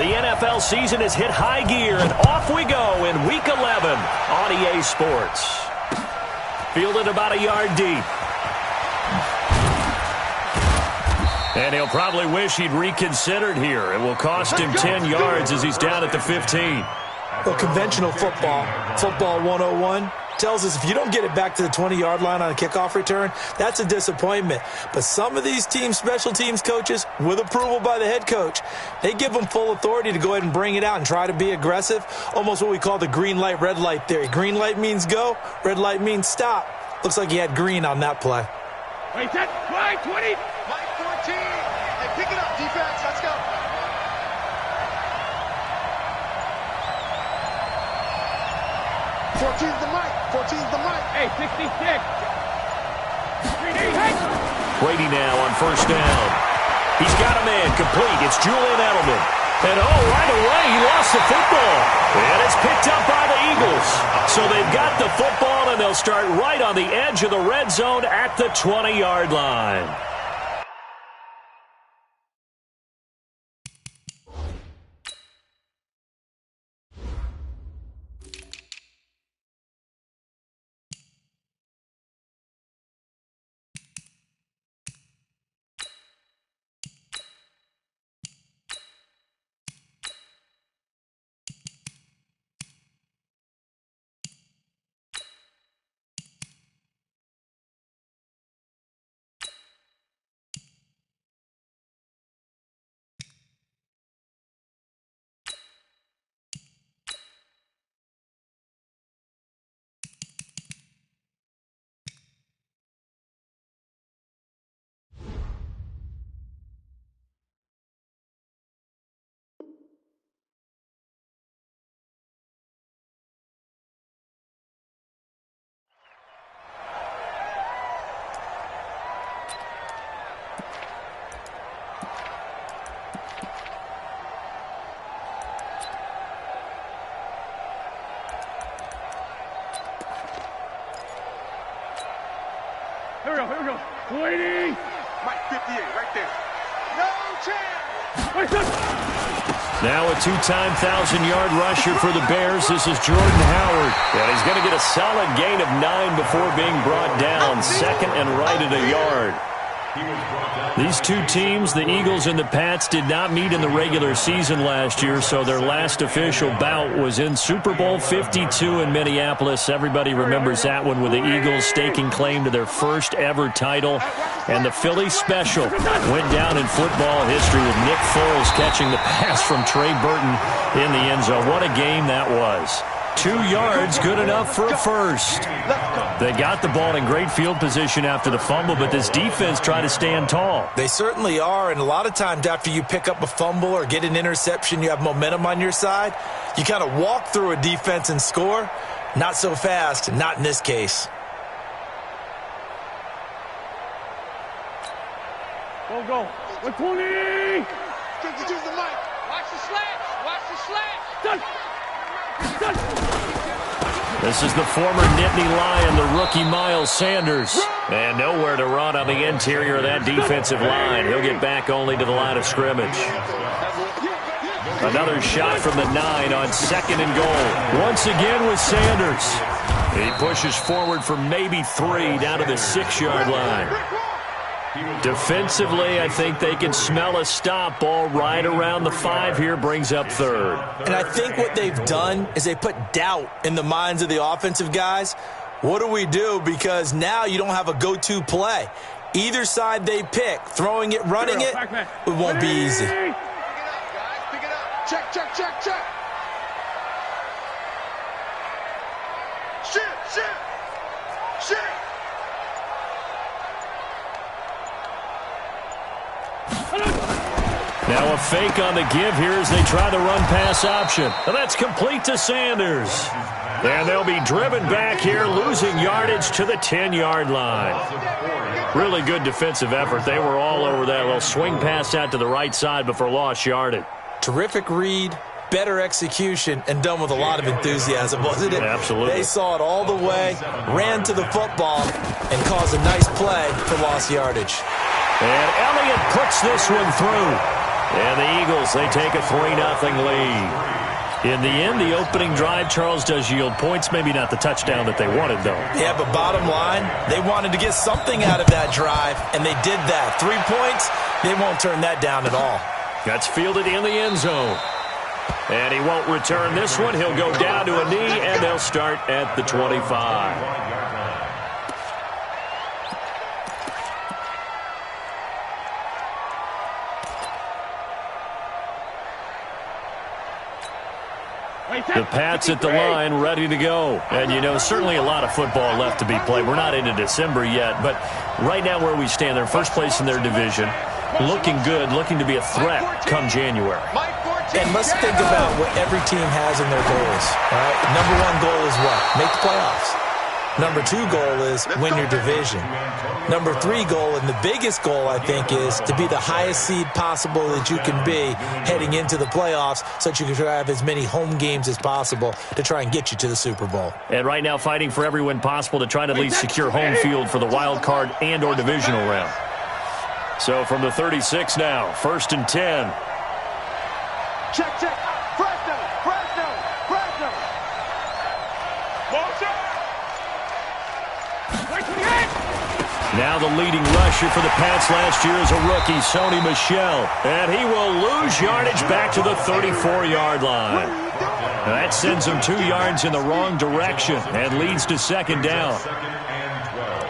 The NFL season has hit high gear, and off we go in Week 11 on EA Sports. Fielded about a yard deep. And he'll probably wish he'd reconsidered here. It will cost him 10 yards as he's down at the 15. Well, conventional football 101, tells us if you don't get it back to the 20-yard line on a kickoff return, that's a disappointment. But some of these special teams coaches, with approval by the head coach, they give them full authority to go ahead and bring it out and try to be aggressive, almost what we call the green light, red light theory. Green light means go, red light means stop. Looks like he had green on that play. Wait, set, line 20. Line 14. Hey, pick it up, defense. Let's go. Fourteen's the mic. 14's the mic. Hey, 66. Brady now on first down. He's got a man complete. It's Julian Edelman. And right away, he lost the football. And it's picked up by the Eagles. So they've got the football, and they'll start right on the edge of the red zone at the 20-yard line. Here we go. Waiting. Mike, 58, right there. No chance. Wait, now a two-time 1,000-yard rusher for the Bears. This is Jordan Howard. And he's going to get a solid gain of 9 before being brought down. Second and right at a yard. These two teams, the Eagles and the Pats, did not meet in the regular season last year, so their last official bout was in Super Bowl 52 in Minneapolis. Everybody remembers that one with the Eagles staking claim to their first ever title. And the Philly special went down in football history with Nick Foles catching the pass from Trey Burton in the end zone. What a game that was. 2 yards, good enough for a first. They got the ball in great field position after the fumble, but this defense tried to stand tall. They certainly are, and a lot of times after you pick up a fumble or get an interception, you have momentum on your side. You kind of walk through a defense and score. Not so fast, not in this case. Go. 120. Choose the mic. Watch the slash. Done. This is the former Nittany Lion, the rookie Miles Sanders. And nowhere to run on the interior of that defensive line. He'll get back only to the line of scrimmage. Another shot from the 9 on second and goal. Once again with Sanders. He pushes forward for maybe 3 down to the 6-yard line. Defensively, I think they can smell a stop. Ball right around the 5 here, brings up third. And I think what they've done is they put doubt in the minds of the offensive guys. What do we do? Because now you don't have a go-to play. Either side they pick, throwing it, running it, it won't be easy. Pick it up, guys. Pick it up. Check. Shit. Now a fake on the give here as they try the run-pass option. And that's complete to Sanders. And they'll be driven back here, losing yardage to the 10-yard line. Really good defensive effort. They were all over that little swing pass out to the right side before lost yardage. Terrific read, better execution, and done with a lot of enthusiasm, wasn't it? Absolutely. They saw it all the way, ran to the football, and caused a nice play for lost yardage. And Elliott puts this one through. And the Eagles, they take a 3-0 lead. In the end, the opening drive, Charles, does yield points. Maybe not the touchdown that they wanted, though. Yeah, but bottom line, they wanted to get something out of that drive, and they did that. 3 points, they won't turn that down at all. That's fielded in the end zone. And he won't return this one. He'll go down to a knee, and they'll start at the 25. The Pats at the line, ready to go. And, you know, certainly a lot of football left to be played. We're not into December yet, but right now where we stand, they're first place in their division, looking good, looking to be a threat come January. And let's think about what every team has in their goals. All right? Number one goal is what? Make the playoffs. Number 2 goal is win your division. Number 3 goal, and the biggest goal, I think, is to be the highest seed possible that you can be heading into the playoffs so that you can have as many home games as possible to try and get you to the Super Bowl. And right now fighting for every win possible to try to at least secure home field for the wild card and or divisional round. So from the 36 now, 1st and 10. Check, check. Fresno, Fresno, Fresno. Motion. Now the leading rusher for the Pats last year is a rookie, Sony Michel. And he will lose yardage back to the 34-yard line. That sends him 2 yards in the wrong direction and leads to 2nd down. Second and 12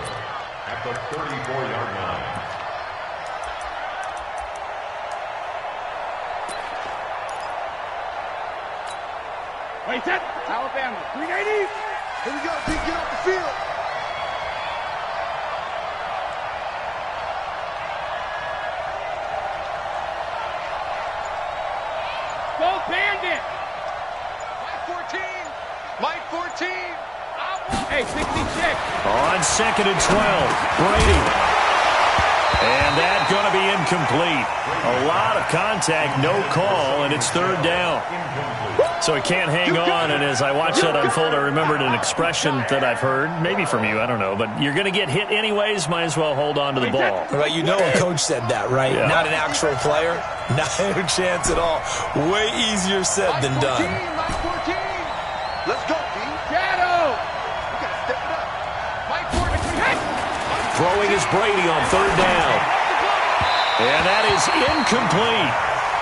at the 34-yard line. Wait, set. Alabama, 380. Here we go, Pete, get off the field. Go Bandit. Mike 14. Hey, 66. On 2nd and 12, Brady. And that's going to be incomplete. A lot of contact, no call, and it's 3rd down. So he can't hang on, and as I watched that unfold, I remembered an expression that I've heard, maybe from you, I don't know, but you're going to get hit anyways, might as well hold on to the ball. Well, you know a coach said that, right? Yeah. Not an actual player. Not a chance at all. Way easier said than done. Mike 14. Let's go, Pete. Shadow. We got to step it up. Mike 14. Hey. Throwing is Brady on 3rd down. And that is incomplete.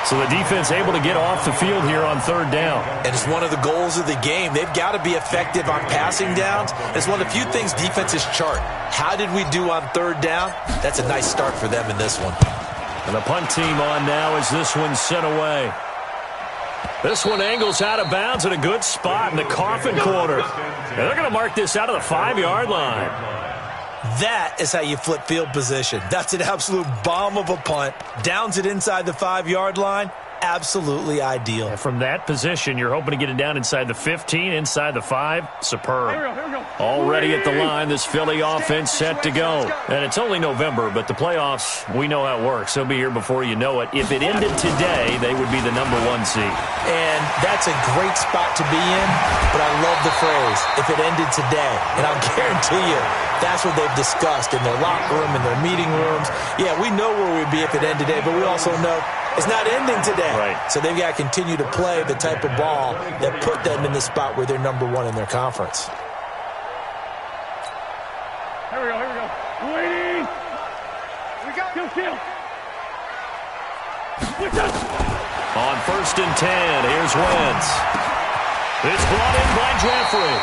So the defense able to get off the field here on 3rd down. And it's one of the goals of the game. They've got to be effective on passing downs. It's one of the few things defenses chart. How did we do on 3rd down? That's a nice start for them in this one. And the punt team on now as this one's sent away. This one angles out of bounds at a good spot in the coffin corner. And they're going to mark this out of the 5-yard line. That is how you flip field position. That's an absolute bomb of a punt. Downs it inside the 5-yard line. Absolutely ideal. And from that position, you're hoping to get it down inside the 15, inside the 5. Superb. Here we go. Already at the line, this Philly offense set to go. And it's only November, but the playoffs, we know how it works. They'll be here before you know it. If it ended today, they would be the number 1 seed. And that's a great spot to be in, but I love the phrase, if it ended today. And I'll guarantee you, that's what they've discussed in their locker room, in their meeting rooms. Yeah, we know where we'd be if it ended today, but we also know it's not ending today. Right. So they've got to continue to play the type of ball that put them in the spot where they're number 1 in their conference. Here we go. Waiting. We got kill. On 1st and 10, here's Wentz. It's brought in by Jeffrey.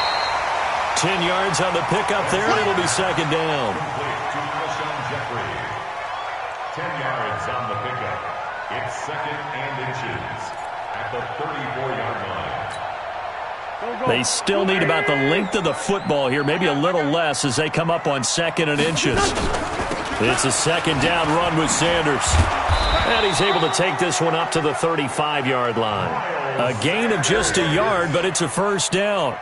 10 yards on the pickup there, and it'll be 2nd down. Complete to Alshon Jeffrey. 10 yards on the pickup. It's 2nd and inches at the 34-yard line. They still need about the length of the football here, maybe a little less as they come up on 2nd and inches. It's a 2nd down run with Sanders. And he's able to take this one up to the 35-yard line. A gain of just a yard, but it's a 1st down.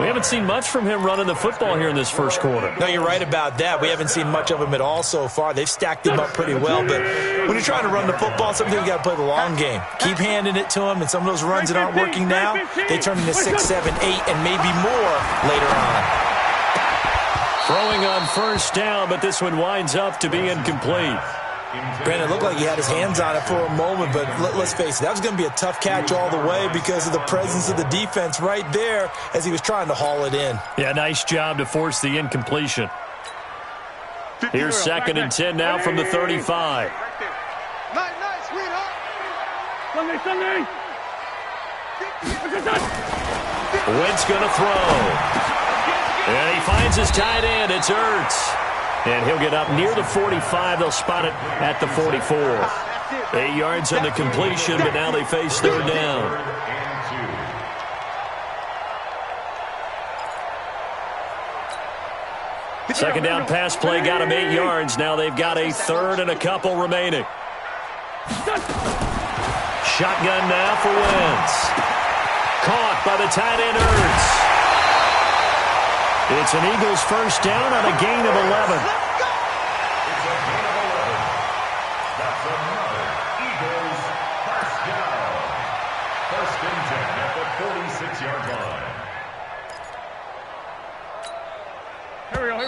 We haven't seen much from him running the football here in this 1st quarter. No, you're right about that. We haven't seen much of him at all so far. They've stacked him up pretty well, but when you're trying to run the football, sometimes you got to play the long game. Keep handing it to him, and some of those runs that aren't working now, they turn into 6, 7, 8, and maybe more later on. Throwing on 1st down, but this one winds up to be incomplete. Brandon, it looked like he had his hands on it for a moment, but let's face it, that was going to be a tough catch all the way because of the presence of the defense right there as he was trying to haul it in. Yeah, nice job to force the incompletion. Here's 2nd and 10 now from the 35. Nice, sweetheart. Sunday. Wentz going to throw. And he finds his tight end. It's Ertz. And he'll get up near the 45. They'll spot it at the 44. 8 yards on the completion, but now they face 3rd down. Second down pass play got him 8 yards. Now they've got a 3rd and a couple remaining. Shotgun now for Wentz. Caught by the tight end Ertz. It's an Eagles first down on a gain of 11. It's a gain of 11. That's another Eagles first down. 1st and 10 at the 46-yard line.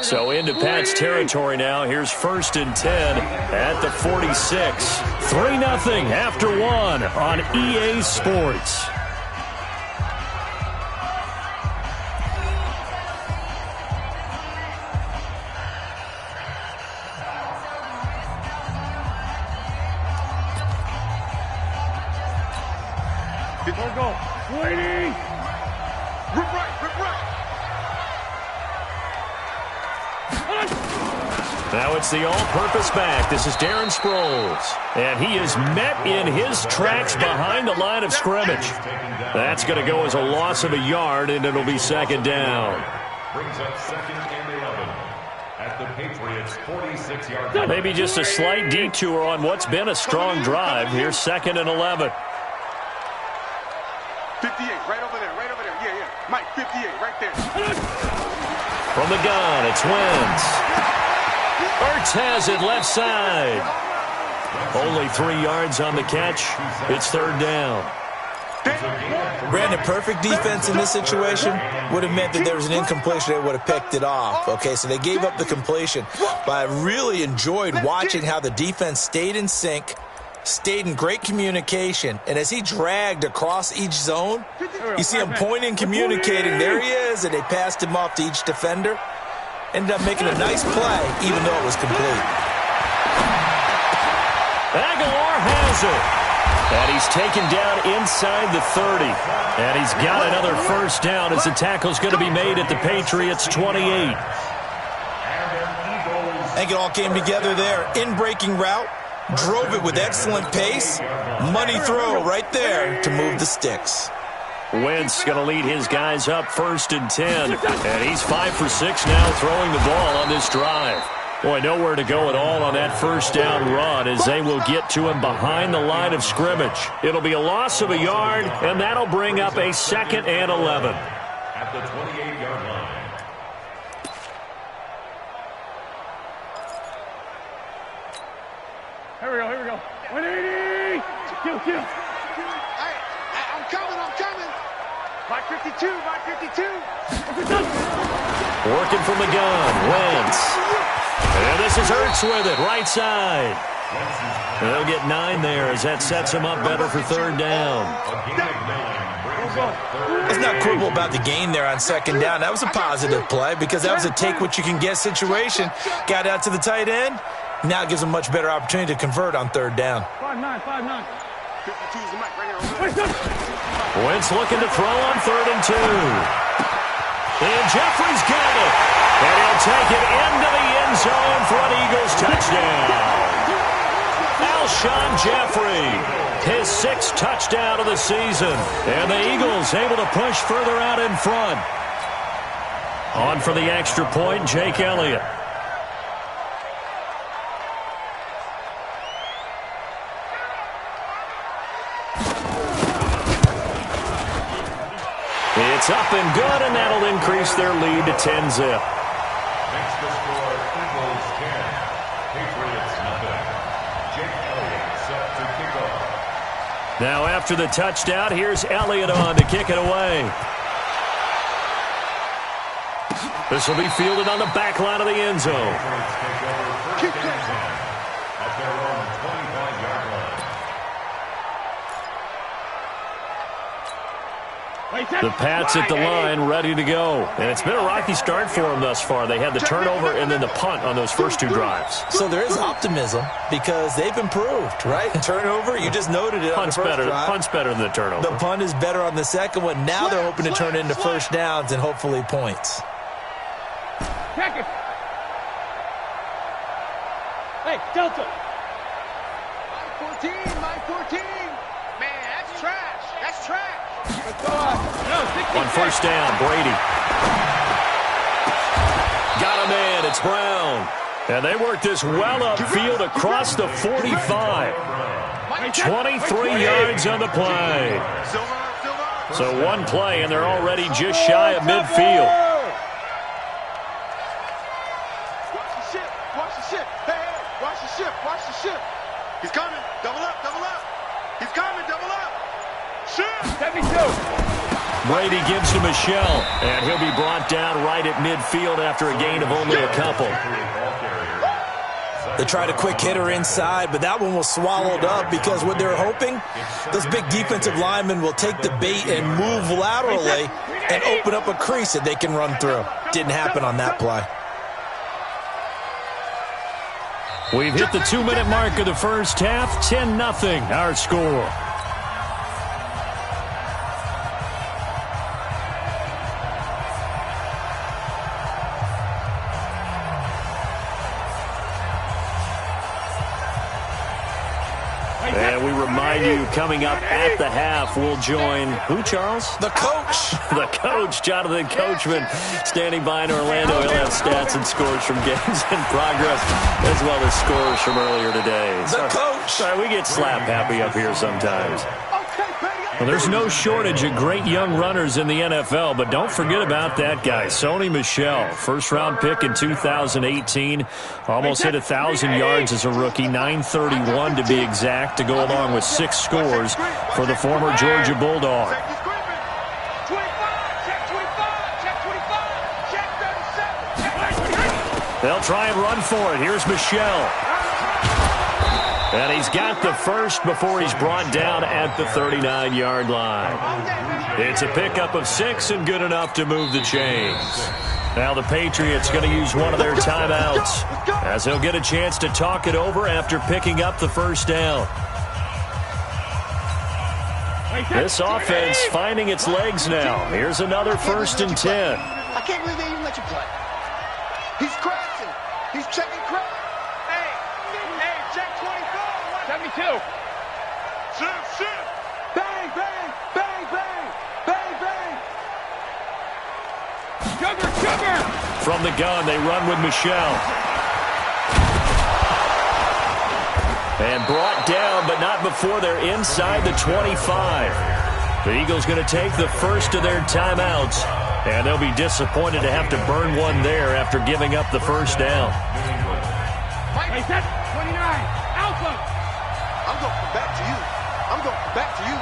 So into Pat's territory now. Here's 1st and 10 at the 46. 3-0 after 1 on EA Sports. Now it's the all-purpose back. This is Darren Sproles. And he is met in his tracks behind the line of scrimmage. That's going to go as a loss of a yard, and it'll be 2nd down. Brings up 2nd and 11 at the Patriots' 46-yard line. Maybe just a slight detour on what's been a strong drive. Here's 2nd and 11. 58, right over there. Yeah. Mike, 58, right there. From the gun, it's Wentz. Ertz has it left side. Only 3 yards on the catch. It's 3rd down. Brandon, perfect defense in this situation would have meant that there was an incompletion. They would have picked it off. Okay, so they gave up the completion. But I really enjoyed watching how the defense stayed in sync, stayed in great communication, and as he dragged across each zone, you see him pointing, communicating. There he is, and they passed him off to each defender. Ended up making a nice play, even though it was complete. Aguilar has it. And he's taken down inside the 30. And he's got another first down as the tackle's going to be made at the Patriots' 28. I think it all came together there. In-breaking route, drove it with excellent pace. Money throw right there to move the sticks. Wentz going to lead his guys up 1st and 10. And he's 5 for 6 now throwing the ball on this drive. Boy, nowhere to go at all on that first down run as they will get to him behind the line of scrimmage. It'll be a loss of a yard, and that'll bring up a 2nd and 11. At the 28-yard line. Here we go. 180! Kill. I'm coming. Mike 52. Working from the gun, Wentz. And this is Ertz with it, right side. They'll get 9 there as that sets him up better for 3rd down. Let's not quibble about the gain there on 2nd down. That was a positive play because that was a take-what-you-can-get situation. Got out to the tight end. Now it gives them much better opportunity to convert on 3rd down. 5-9. 52's the mic right here. Wentz looking to throw on 3rd and 2. And Jeffrey's got it. And he'll take it into the end zone for an Eagles touchdown. Alshon Jeffrey, his 6th touchdown of the season. And the Eagles able to push further out in front. On for the extra point, Jake Elliott. It's up and good, and that'll increase their lead to 10-zip. Makes the score Eagles 10, Patriots nothing. Jake Elliott set to kick off. Now after the touchdown, here's Elliott on to kick it away. This will be fielded on the back line of the end zone. Patriots take over 1st and 10 at their own The Pats at the line, ready to go. And it's been a rocky start for them thus far. They had the turnover and then the punt on those first two drives. So there is optimism because they've improved, right? Turnover, you just noted it on the first drive. Punt's better than the turnover. The punt is better on the second one. Now they're hoping to turn into first downs and hopefully points. Check it. Hey, Delta. My 14, my 14. Man, that's trash. That's trash. On first down, Brady. Got a man. It's Brown. And they work this well upfield across the 45. 23 yards on the play. So one play, and they're already just shy of midfield. Watch the ship. Watch the ship. Hey, watch the ship. Watch the ship. He's coming. Double up. Double up. He's coming. Double up. Ship. 72. Brady gives to Michelle, and he'll be brought down right at midfield after a gain of only a couple. They tried a quick hitter inside, but that one was swallowed up because what they're hoping, those big defensive linemen will take the bait and move laterally and open up a crease that they can run through. Didn't happen on that play. We've hit the 2-minute mark of the first half, 10-0 our score. And we remind you, coming up at the half, we'll join who, Charles? The coach. The coach, Jonathan Coachman, standing by in Orlando. He'll have stats and scores from games in progress, as well as scores from earlier today. The coach. Sorry, we get slap happy up here sometimes. Well, there's no shortage of great young runners in the NFL, but don't forget about that guy, Sony Michel. First-round pick in 2018. Almost hit 1,000 yards as a rookie, 931 to be exact, to go along with 6 scores for the former Georgia Bulldog. They'll try and run for it. Here's Michel. And he's got the first before he's brought down at the 39-yard line. It's a pickup of 6 and good enough to move the chains. Now the Patriots going to use one of their timeouts as they'll get a chance to talk it over after picking up the first down. This offense finding its legs now. Here's another 1st and 10. I can't believe they even let you play. He's crashing. He's checking crash. Hey, check 24. 72. Shoot. Bang, bang, bang, bang, bang, bang. Sugar. From the gun, they run with Michel. And brought down, but not before they're inside the 25. The Eagles going to take the first of their timeouts, and they'll be disappointed to have to burn one there after giving up the first down. Hey, set 29. Alpha. I'm going to come back to you.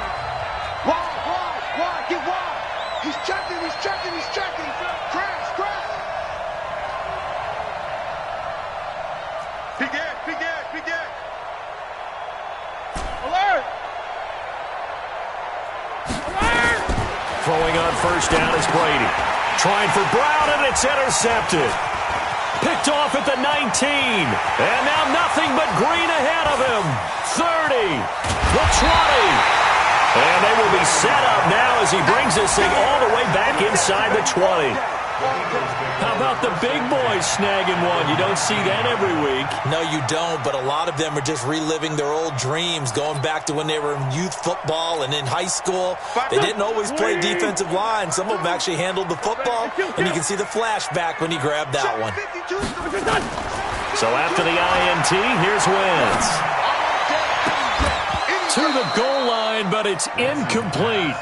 Why? Get wide. He's checking. Crash. Big Ed. Alert. Throwing on first down is Brady. Trying for Brown, and it's intercepted. Picked off at the 19. And now nothing but green ahead of him. 30. The 20. And they will be set up now as he brings this thing all the way back inside the 20. How about the big boys snagging one? You don't see that every week. No, you don't, but a lot of them are just reliving their old dreams, going back to when they were in youth football and in high school. They didn't always play defensive line. Some of them actually handled the football, and you can see the flashback when he grabbed that one. So after the INT, here's Wentz. To the goal line, but it's incomplete.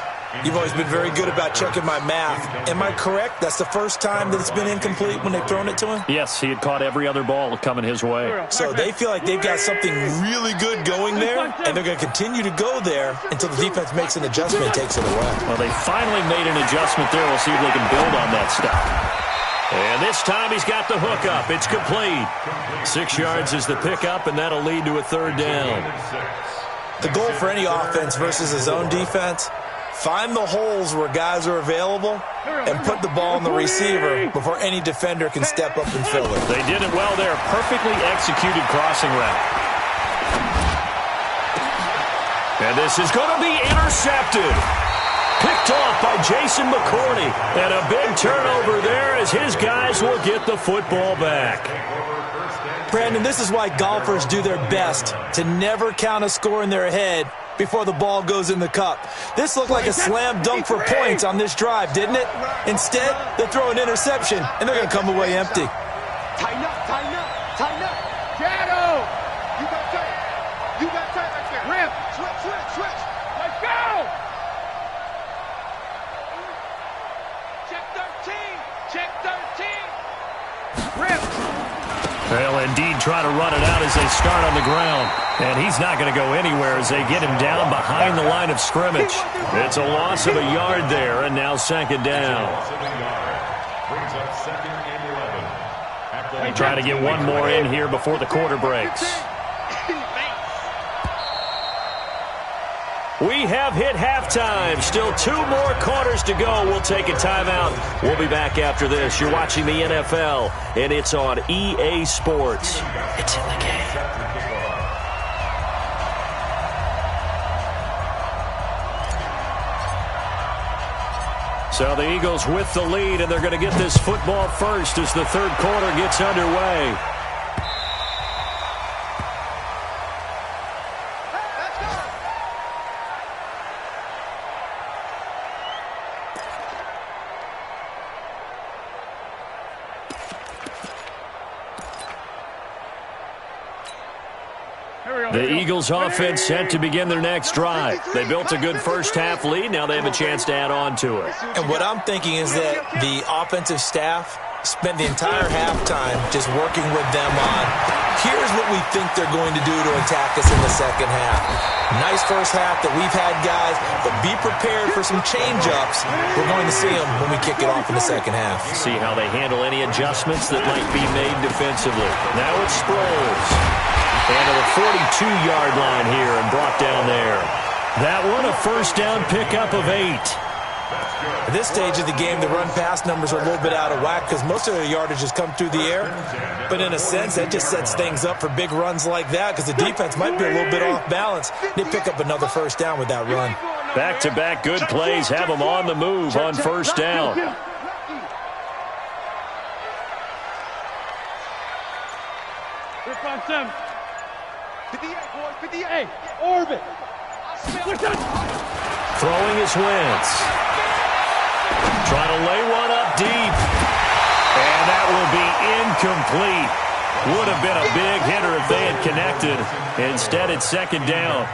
You've always been very good about checking my math. Am I correct? That's the first time that it's been incomplete when they've thrown it to him? Yes, he had caught every other ball coming his way. So they feel like they've got something really good going there, and they're going to continue to go there until the defense makes an adjustment and takes it away. Well, they finally made an adjustment there. We'll see if they can build on that stuff. And this time he's got the hook up. It's complete. 6 yards is the pickup, and that'll lead to a 3rd down. The goal for any offense versus a zone defense, Find the holes where guys are available and put the ball on the receiver before any defender can step up and fill it. They did it well there. Perfectly executed crossing route. And this is going to be intercepted. Picked off by Jason McCourty. And a big turnover there as his guys will get the football back. Brandon, this is why golfers do their best to never count a score in their head before the ball goes in the cup. This looked like a slam dunk for points on this drive, didn't it? Instead, they throw an interception, and they're going to come away empty. Tighten up, tighten up, tighten up. Shadow! You got tight. You got tight right there. Rim. Switch, switch, switch. Let's go! Check 13. Check 13. Rim. They'll indeed try to run it out as they start on the ground. And he's not going to go anywhere as they get him down behind the line of scrimmage. It's a loss of a yard there, and now second down. Try to get one more in here before the quarter breaks. We have hit halftime. Still 2 more quarters to go. We'll take a timeout. We'll be back after this. You're watching the NFL, and it's on EA Sports. It's in the game. So the Eagles with the lead, and they're going to get this football first as the third quarter gets underway. The Eagles offense set to begin their next drive. They built a good first-half lead. Now they have a chance to add on to it. And what I'm thinking is that the offensive staff spent the entire halftime just working with them on, here's what we think they're going to do to attack us in the second half. Nice first half that we've had, guys, but be prepared for some change-ups. We're going to see them when we kick it off in the second half. See how they handle any adjustments that might be made defensively. Now it's Sproles. And to the 42-yard line here and brought down there. That one a first down pickup of 8. At this stage of the game, the run-pass numbers are a little bit out of whack because most of their yardage has come through the air. But in a sense, that just sets things up for big runs like that because the defense might be a little bit off balance. They pick up another first down with that run. Back-to-back good plays have them on the move on first down. Orbit. Throwing his Wentz. Trying to lay one up deep. And that will be incomplete. Would have been a big hitter if they had connected. Instead, it's second down.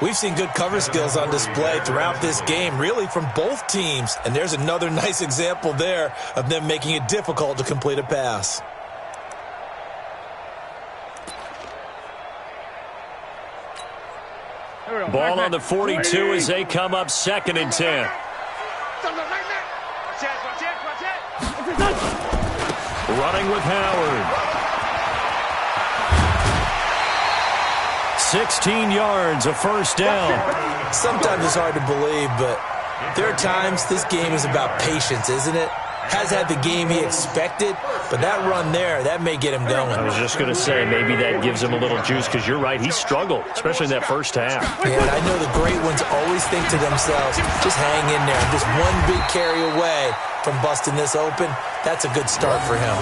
We've seen good cover skills on display throughout this game, really from both teams. And there's another nice example there of them making it difficult to complete a pass. Ball on the 42 as they come up second and 10. Running with Howard. 16 yards, a first down. Sometimes it's hard to believe, but there are times this game is about patience, isn't it? Has had the game he expected, but that run there, that may get him going. I was just going to say, maybe that gives him a little juice because you're right, he struggled, especially in that first half. Yeah, and I know the great ones always think to themselves, just hang in there. Just one big carry away from busting this open. That's a good start for him.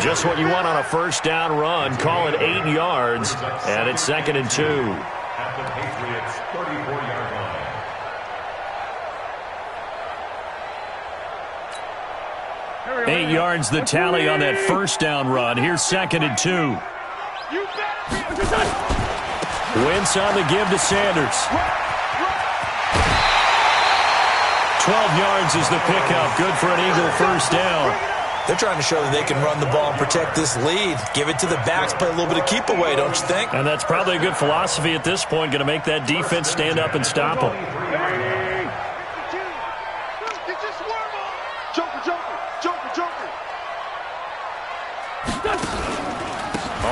Just what you want on a first down run. Call it 8 yards, and it's second and 2. At the Patriots' 34-yard line. 8 yards the tally on that first down run. Here's second and 2. Wentz on the give to Sanders. 12 yards is the pickup. Good for an Eagle first down. They're trying to show that they can run the ball and protect this lead. Give it to the backs, play a little bit of keep away, don't you think? And that's probably a good philosophy at this point. Going to make that defense stand up and stop them.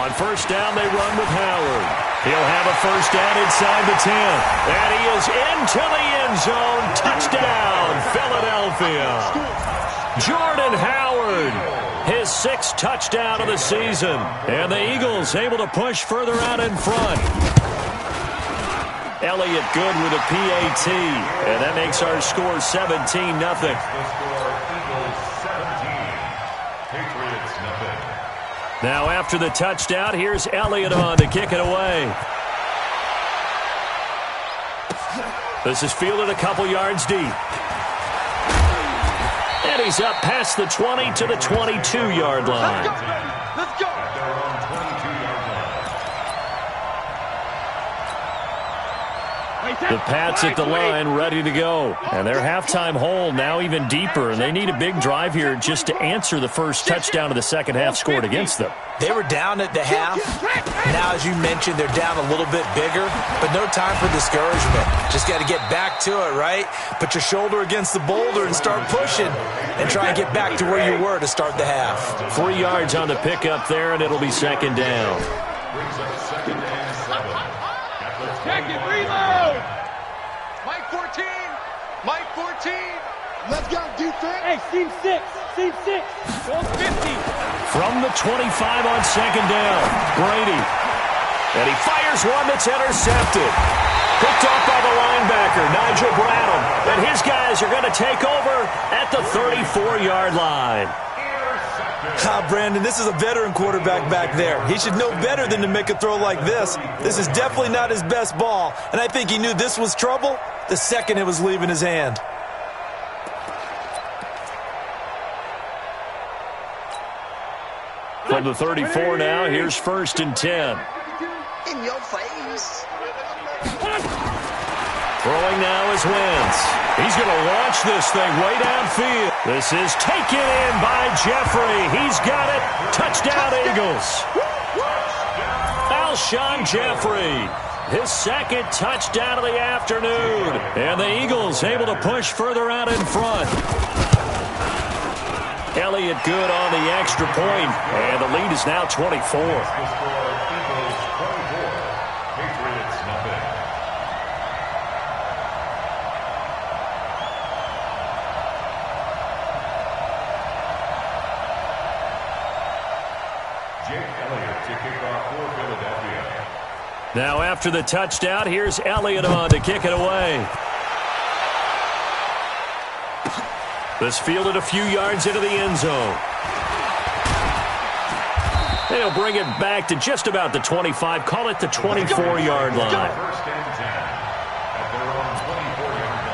On first down, they run with Howard. He'll have a first down inside the 10. And he is into the end zone. Touchdown, Philadelphia. Jordan Howard, his 6th touchdown of the season. And the Eagles able to push further out in front. Elliott good with a PAT. And that makes our score 17-0. The score, Eagles 17, Patriots nothing. Now after the touchdown, here's Elliott on to kick it away. This is fielded a couple yards deep. And he's up past the 20 to the 22-yard line. Let's go. At their own 22-yard line. The Pats at the line, ready to go. And their halftime hole now even deeper, and they need a big drive here just to answer the first touchdown of the second half scored against them. They were down at the half. Now, as you mentioned, they're down a little bit bigger, but no time for discouragement. Just got to get back to it, right? Put your shoulder against the boulder and start pushing and try and get back to where you were to start the half. 3 yards on the pickup there, and it'll be second down. Brings up 2nd and 7. At the Check it, reload. Mike 14. Mike 14. Let's go, defense. Hey, team 6. Team 6. Go 50. From the 25 on second down, Brady. And he fires one that's intercepted. Picked off by the linebacker, Nigel Bradham. And his guys are going to take over at the 34-yard line. Brandon, this is a veteran quarterback back there. He should know better than to make a throw like this. This is definitely not his best ball, and I think he knew this was trouble the second it was leaving his hand. From the 34 now, here's 1st and 10. In your face. Throwing now is Wentz. He's going to launch this thing way downfield. This is taken in by Jeffrey. He's got it. Touchdown, Eagles. Alshon Jeffrey, his 2nd touchdown of the afternoon. And the Eagles able to push further out in front. Elliott good on the extra point, and the lead is now 24. The score, Eagles 24, Patriots nothing. Jake Elliott to kick off for Philadelphia. Now after the touchdown, here's Elliott on to kick it away. This fielded a few yards into the end zone. They'll bring it back to just about the 25. Call it the 24-yard line. 1st and 10 at their own 24-yard line.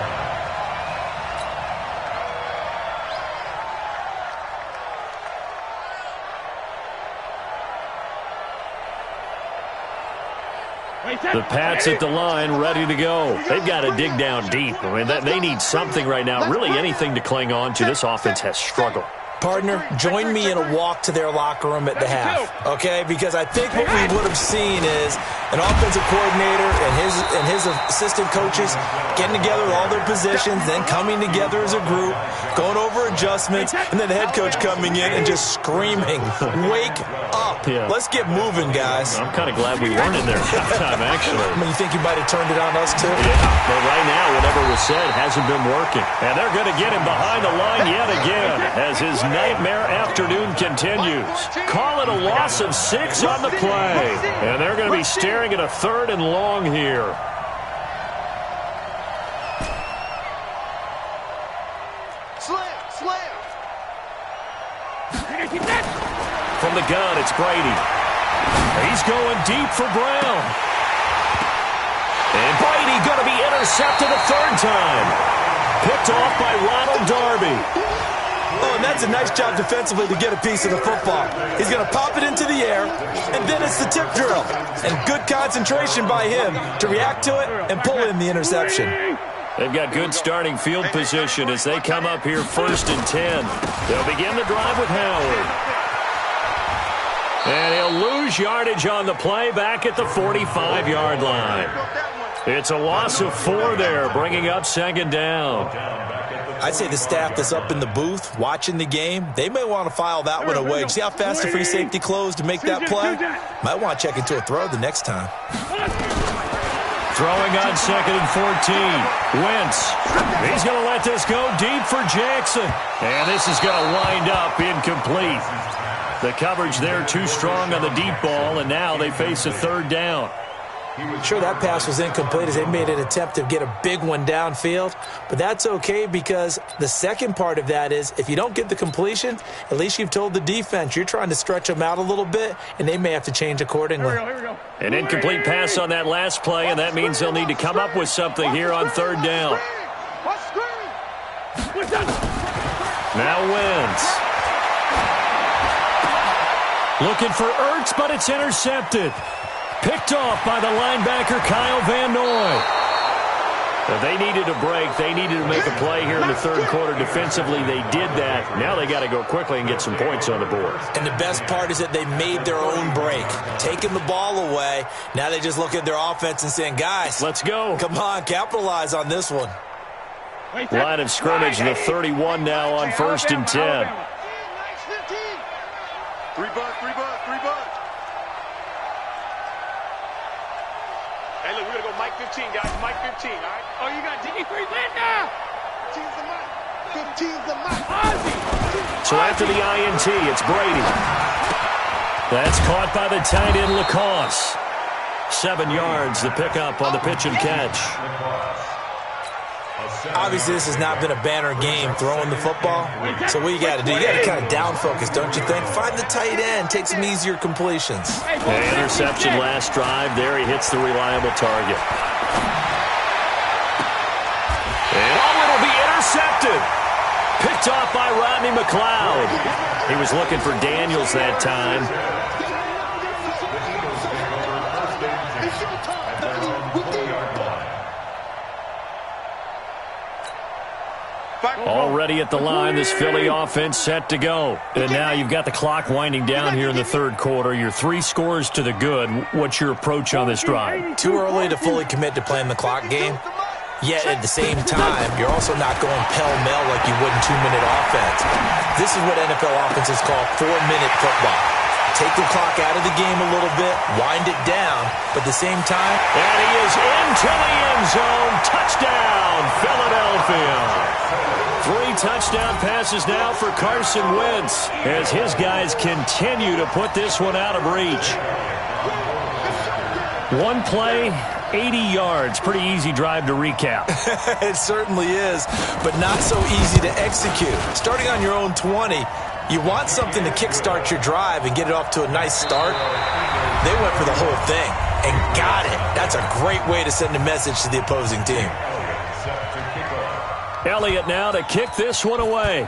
The Pats at the line, ready to go. They've got to dig down deep. I mean, they need something right now, really anything to cling on to. This offense has struggled. Partner, join me in a walk to their locker room at the half, okay? Because I think what we would have seen is an offensive coordinator and his assistant coaches getting together all their positions, then coming together as a group, going over adjustments, and then the head coach coming in and just screaming, "Wake up. Yeah. Let's get moving, guys." I'm kind of glad we weren't in there halftime, actually. I mean, you think you might have turned it on us, too? Yeah, but right now, whatever was said hasn't been working. And they're going to get him behind the line yet again as his nightmare afternoon continues. Call it a loss of 6 on the play. And they're going to be staring at a 3rd and long here. Slam. From the gun, it's Brady. He's going deep for Brown. And Brady going to be intercepted a 3rd time. Picked off by Ronald Darby. Oh, and that's a nice job defensively to get a piece of the football. He's going to pop it into the air, and then it's the tip drill. And good concentration by him to react to it and pull in the interception. They've got good starting field position as they come up here 1st and 10. They'll begin the drive with Howard. And he'll lose yardage on the play back at the 45-yard line. It's a loss of 4 there, bringing up 2nd down. Back at the I'd say the staff that's up in the booth watching the game, they may want to file that one away. See how fast the free safety closed to make that play? Might want to check into a throw the next time. Throwing on 2nd and 14. Wentz. He's going to let this go deep for Jackson. And this is going to wind up incomplete. The coverage there too strong on the deep ball, and now they face a 3rd down. Sure, that pass was incomplete as they made an attempt to get a big one downfield, but that's okay because the second part of that is if you don't get the completion, at least you've told the defense you're trying to stretch them out a little bit, and they may have to change accordingly. Here we go. An incomplete pass on that last play, and that means they'll need to come up with something here on 3rd down. Now Wentz. Looking for Ertz, but it's intercepted. Picked off by the linebacker, Kyle Van Noy. But they needed a break. They needed to make a play here in the 3rd quarter. Defensively, they did that. Now they got to go quickly and get some points on the board. And the best part is that they made their own break. Taking the ball away. Now they just look at their offense and saying, guys, let's go. Come on, capitalize on this one. Line of scrimmage, the 31 now on 1st and 10. 3 bucks. Hey, look, we're going to go Mike 15, guys. Mike 15, all right? Oh, you got D3 Linda! 15's the Mike. 15's the Mike. So after the INT, it's Brady. That's caught by the tight end, Lacoste. 7 yards, the pickup on the pitch and catch. Obviously, this has not been a banner game throwing the football. So what you got to do, you got to kind of down focus, don't you think? Find the tight end, take some easier completions. Interception last drive. There he hits the reliable target. And it'll be intercepted. Picked off by Rodney McLeod. He was looking for Daniels that time. Already at the line, this Philly offense set to go. And now you've got the clock winding down here in the 3rd quarter. You're 3 scores to the good. What's your approach on this drive? Too early to fully commit to playing the clock game. Yet at the same time, you're also not going pell-mell like you would in 2-minute offense. This is what NFL offenses call 4-minute football. Take the clock out of the game a little bit, wind it down, but at the same time... And he is into the end zone. Touchdown, Philadelphia. 3 touchdown passes now for Carson Wentz as his guys continue to put this one out of reach. 1 play, 80 yards. Pretty easy drive to recap. It certainly is, but not so easy to execute. Starting on your own 20, you want something to kickstart your drive and get it off to a nice start. They went for the whole thing and got it. That's a great way to send a message to the opposing team. Elliott now to kick this one away.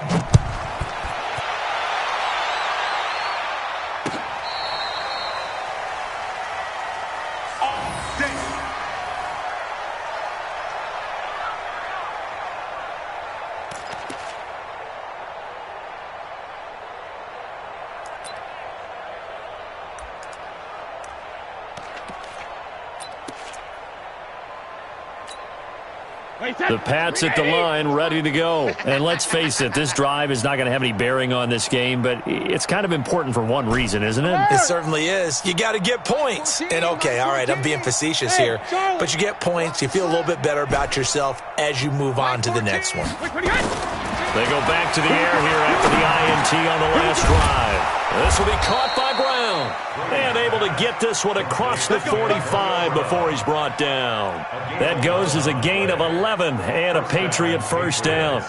The Pats at the line, ready to go. And let's face it, this drive is not going to have any bearing on this game, but it's kind of important for one reason, isn't it? It certainly is. You got to get points. And okay, all right, I'm being facetious here, but you get points. You feel a little bit better about yourself as you move on to the next one. They go back to the air here after the INT on the last drive. This will be caught by Brown. And able to get this one across the 45 before he's brought down. That goes as a gain of 11 and a Patriot first down.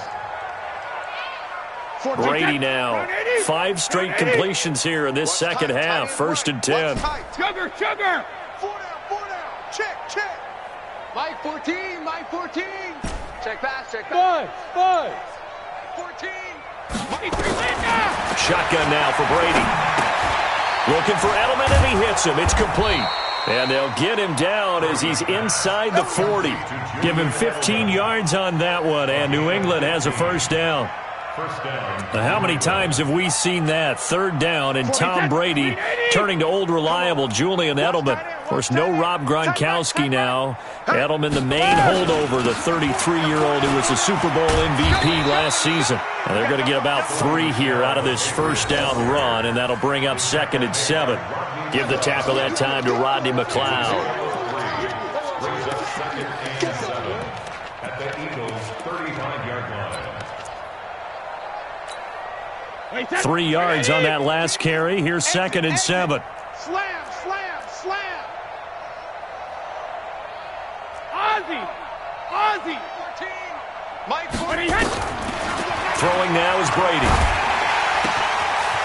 Brady now. 5 straight completions here in this second half. 1st and 10. Sugar! 4 down. Check. Mike 14. Check pass. 5. 14. Shotgun now for Brady. Looking for Edelman, and he hits him. It's complete. And they'll get him down as he's inside the 40. Give him 15 yards on that one, and New England has a first down. First down. How many times have we seen that? Third down and Tom Brady turning to old reliable Julian Edelman. Of course, no Rob Gronkowski now. Edelman, the main holdover, the 33-year-old who was the Super Bowl MVP last season. Now they're going to get about 3 here out of this first down run, and that'll bring up 2nd and 7. Give the tackle that time to Rodney McLeod. Brings up 2nd and 7 at the Eagles' 35-yard line. 3 yards on that last carry. Here's 2nd and 7. Slam, slam, slam. Ozzie. 14. Mike 40. Throwing now is Brady.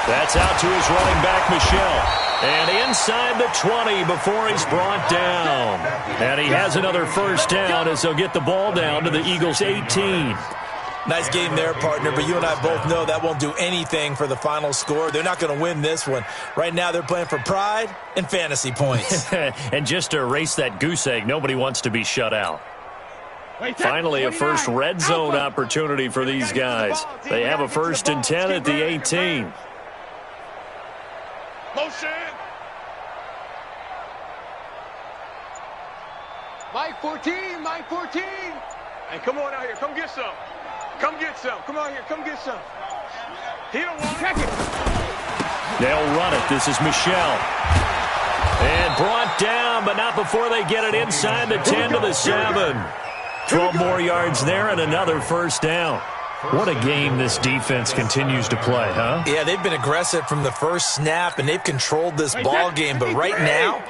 That's out to his running back, Michel. And inside the 20 before he's brought down. And he has another first down as they'll get the ball down to the Eagles' 18. Nice game there, partner, but you and I both know that won't do anything for the final score. They're not going to win this one. Right now, they're playing for pride and fantasy points. And just to erase that goose egg, nobody wants to be shut out. Finally, a first red zone opportunity for these guys. They have a 1st and 10 at the 18. Motion. Mike 14, Mike 14. Hey, come on out here. Come get some. Come get some. Come out here. Come get some. He don't want check it. They'll run it. This is Michel. And brought down, but not before they get it inside the 10 to the 7. 12 more yards there and another first down. What a game this defense continues to play, huh? Yeah, they've been aggressive from the first snap, and they've controlled this ball game. But right now,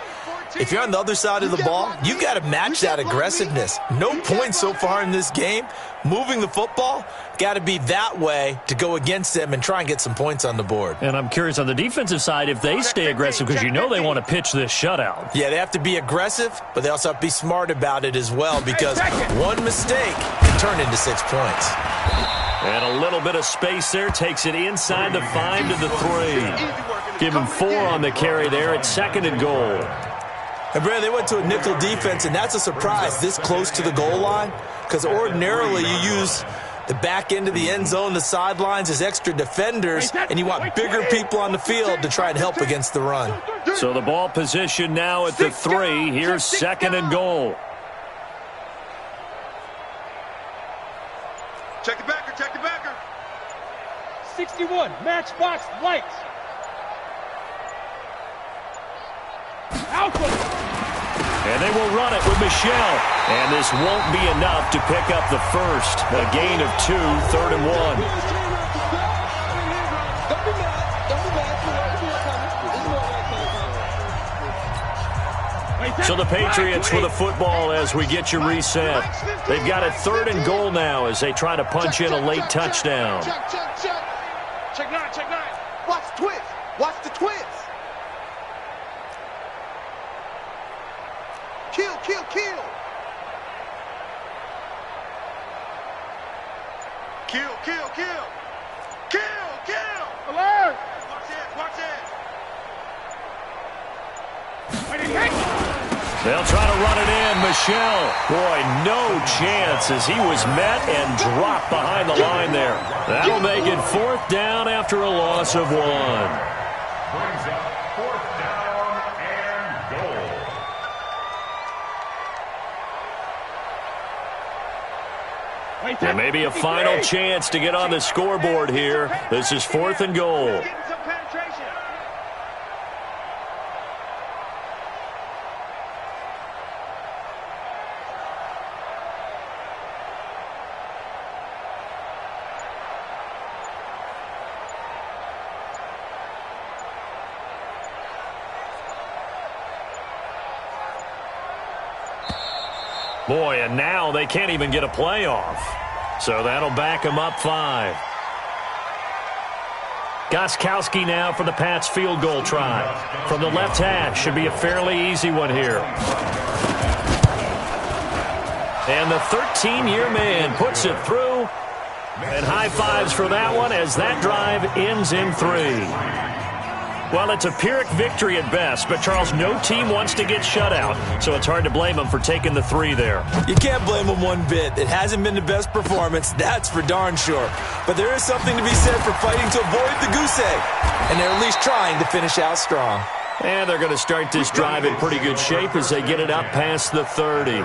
if you're on the other side of the ball, you've got to match that aggressiveness. No points so far in this game. Moving the football, got to be that way to go against them and try and get some points on the board. And I'm curious on the defensive side if they stay aggressive because you know they want to pitch this shutout. Yeah, they have to be aggressive, but they also have to be smart about it as well because one mistake can turn into 6 points. And a little bit of space there takes it inside the 5 to the 3. Give him 4 on the carry there at 2nd and goal. And, Brad, they went to a nickel defense, and that's a surprise this close to the goal line because ordinarily you use the back end of the end zone, the sidelines as extra defenders, and you want bigger people on the field to try and help against the run. So the ball position now at the 3. Here's 2nd and goal. Check the backer, check the backer. 61, matchbox lights. Alpha. And they will run it with Michel. And this won't be enough to pick up the first. A gain of 2, 3rd and 1. So the Patriots with the football as we get you reset. They've got a 3rd and goal now as they try to punch in a late touchdown. Check, check, check. Check 9, check 9. Watch the twist. Watch the twist. Kill, kill, kill. Kill, kill, kill. Kill, kill. Alert. Watch it, watch it. They'll try to run it in. Michel, boy, no chance as he was met and dropped behind the line there. That'll make it 4th down after a loss of 1. Brings up 4th down and goal. There may be a final chance to get on the scoreboard here. This is 4th and goal. Getting some penetration. Boy, and now they can't even get a playoff. So that'll back them up 5. Gostkowski now for the Pats field goal try. From the left hash, should be a fairly easy one here. And the 13-year man puts it through. And high fives for that one as that drive ends in 3. Well, it's a Pyrrhic victory at best, but Charles, no team wants to get shut out, so it's hard to blame them for taking the 3 there. You can't blame them one bit. It hasn't been the best performance, that's for darn sure. But there is something to be said for fighting to avoid the goose egg, and they're at least trying to finish out strong. And they're going to start this drive in pretty good shape as they get it up past the 30.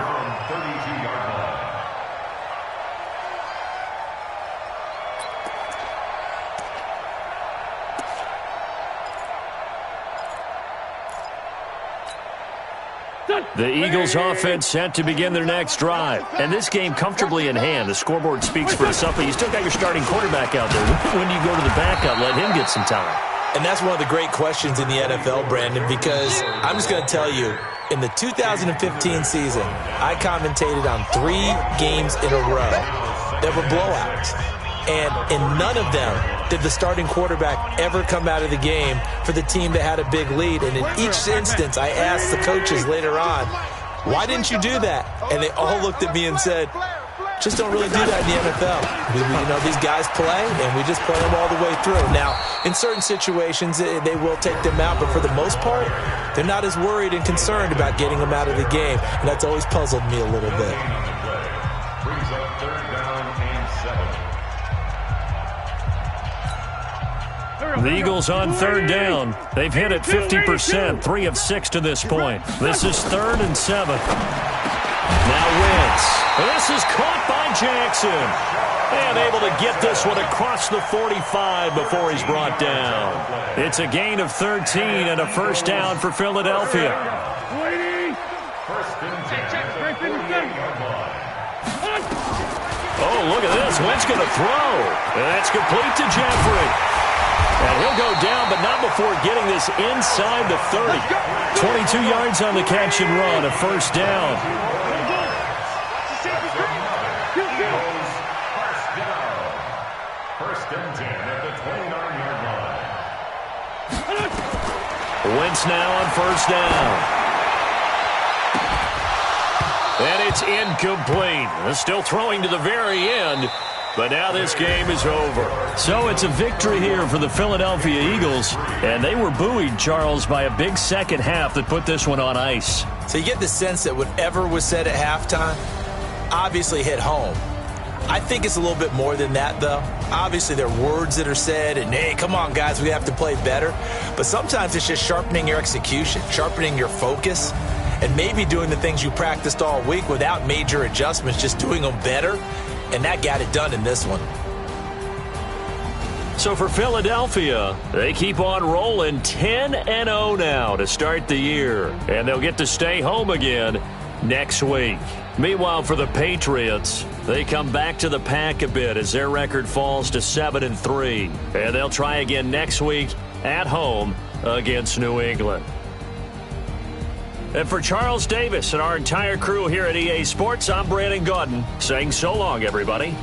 The Eagles offense set to begin their next drive. And this game comfortably in hand. The scoreboard speaks for itself, but you still got your starting quarterback out there. When do you go to the backup, let him get some time? And that's one of the great questions in the NFL, Brandon, because I'm just going to tell you, in the 2015 season, I commentated on 3 games in a row that were blowouts. And in none of them did the starting quarterback ever come out of the game for the team that had a big lead. And in each instance, I asked the coaches later on, why didn't you do that? And they all looked at me and said, just don't really do that in the NFL. These guys play, and we just play them all the way through. Now, in certain situations, they will take them out, but for the most part, they're not as worried and concerned about getting them out of the game, and that's always puzzled me a little bit. Brings up 3rd down and 7. The Eagles on 3rd down. They've hit it 50%, 3 of 6 to this point. This is 3rd and 7. Now Wentz. This is caught by Jackson. And able to get this one across the 45 before he's brought down. It's a gain of 13 and a first down for Philadelphia. Oh, look at this. Wentz going to throw. And that's complete to Jeffrey. And he'll go down, but not before getting this inside the 30. 22 yards on the catch and run, a first down. First and 10 at the 29-yard line. Wentz now on first down. And it's incomplete. Still throwing to the very end. But now this game is over. So it's a victory here for the Philadelphia Eagles. And they were buoyed, Charles, by a big second half that put this one on ice. So you get the sense that whatever was said at halftime obviously hit home. I think it's a little bit more than that, though. Obviously, there are words that are said, and, hey, come on, guys, we have to play better. But sometimes it's just sharpening your execution, sharpening your focus, and maybe doing the things you practiced all week without major adjustments, just doing them better. And that got it done in this one. So for Philadelphia, they keep on rolling 10-0 now to start the year. And they'll get to stay home again next week. Meanwhile, for the Patriots, they come back to the pack a bit as their record falls to 7-3. And they'll try again next week at home against New England. And for Charles Davis and our entire crew here at EA Sports, I'm Brandon Gaudin saying so long, everybody.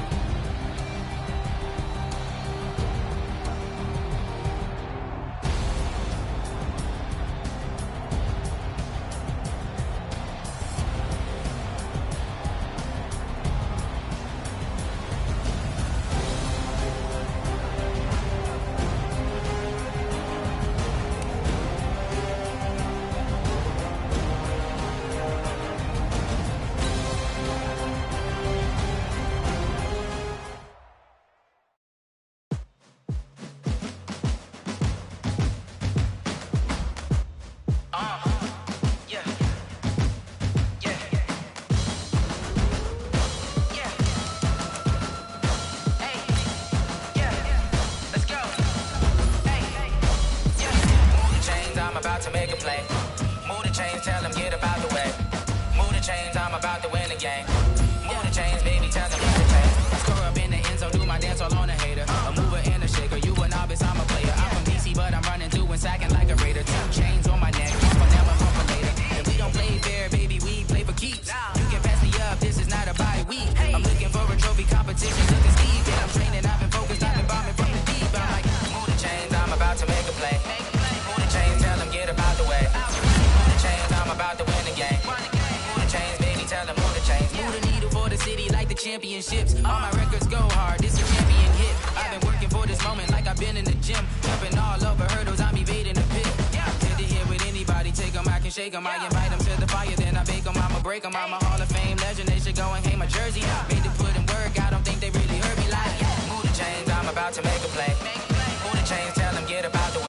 Championships, all my records go hard. This a champion hit. I've been working for this moment like I've been in the gym, jumping all over hurdles. I'm evading the Nobody take them, I can shake them. I invite them to the fire, then I bake them. I'ma break them. I'm a Hall of Fame legend. They should go and hang my jersey. Made to put in work, I don't think they really heard me like. Move the chains, I'm about to make a play. Move the chains, tell them get about the way.